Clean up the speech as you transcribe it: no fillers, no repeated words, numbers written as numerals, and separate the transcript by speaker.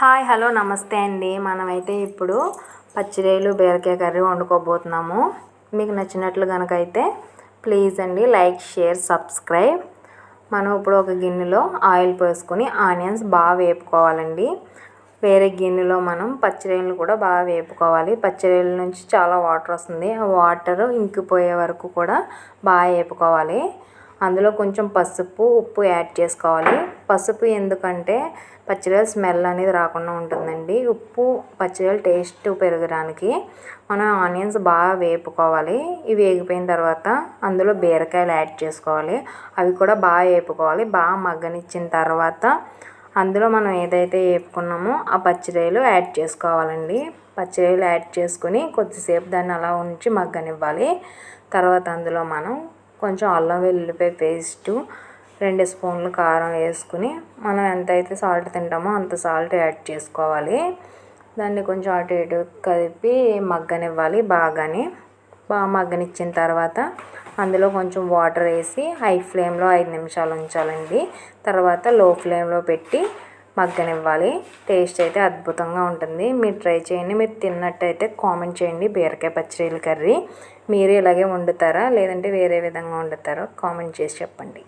Speaker 1: Hi hello నమస్తే అండి. మనమైతే ఇప్పుడు పచ్చిరొయ్యలు బీరకాయ కర్రీ వండుకోబోతున్నాము. మీకు నచ్చినట్లు కనుక అయితే ప్లీజ్ అండి లైక్ షేర్ సబ్స్క్రైబ్. మనం ఇప్పుడు ఒక గిన్నెలో ఆయిల్ పోసుకొని ఆనియన్స్ బాగా వేపుకోవాలండి. వేరే గిన్నెలో మనం పచ్చిరొయ్యలు కూడా బాగా వేపుకోవాలి. పచ్చిరొయ్యల నుంచి చాలా వాటర్ వస్తుంది. ఆ వాటర్ ఇంకిపోయే వరకు కూడా బాగా వేపుకోవాలి. అందులో కొంచెం పసుపు ఉప్పు యాడ్ చేసుకోవాలి. పసుపు ఎందుకంటే పచ్చిరొయ్యల స్మెల్ అనేది రాకుండా ఉంటుందండి. ఉప్పు పచ్చిరొయ్యల టేస్ట్ పెరగడానికి మనం ఆనియన్స్ బాగా వేపుకోవాలి. ఇవి వేగిపోయిన తర్వాత అందులో బీరకాయలు యాడ్ చేసుకోవాలి. అవి కూడా బాగా వేపుకోవాలి. బాగా మగ్గనిచ్చిన తర్వాత అందులో మనం ఏదైతే వేపుకున్నామో ఆ పచ్చిరొయ్యలు యాడ్ చేసుకోవాలండి. పచ్చిరొయ్యలు యాడ్ చేసుకుని కొద్దిసేపు దాన్ని అలా ఉంచి మగ్గనివ్వాలి. తర్వాత అందులో మనం కొంచెం అల్లం వెల్లుల్లిపాయ పేస్టు 2 స్పూన్లు కారం వేసుకుని మనం ఎంతైతే సాల్ట్ తింటామో అంత సాల్ట్ యాడ్ చేసుకోవాలి. దాన్ని కొంచెం అటు ఇటు కలిపి మగ్గనివ్వాలి. బాగా మగ్గనిచ్చిన తర్వాత అందులో కొంచెం వాటర్ వేసి హై ఫ్లేమ్లో 5 నిమిషాలు ఉంచాలండి. తర్వాత లో ఫ్లేమ్లో పెట్టి మగ్గనివ్వాలి. టేస్ట్ అయితే అద్భుతంగా ఉంటుంది. మీరు ట్రై చేయండి. మీరు తిన్నట్టయితే కామెంట్ చేయండి. బీరకాయ పచ్చిరొయ్యల కర్రీ మీరు ఇలాగే వండుతారా లేదంటే వేరే విధంగా వండుతారో కామెంట్ చేసి చెప్పండి.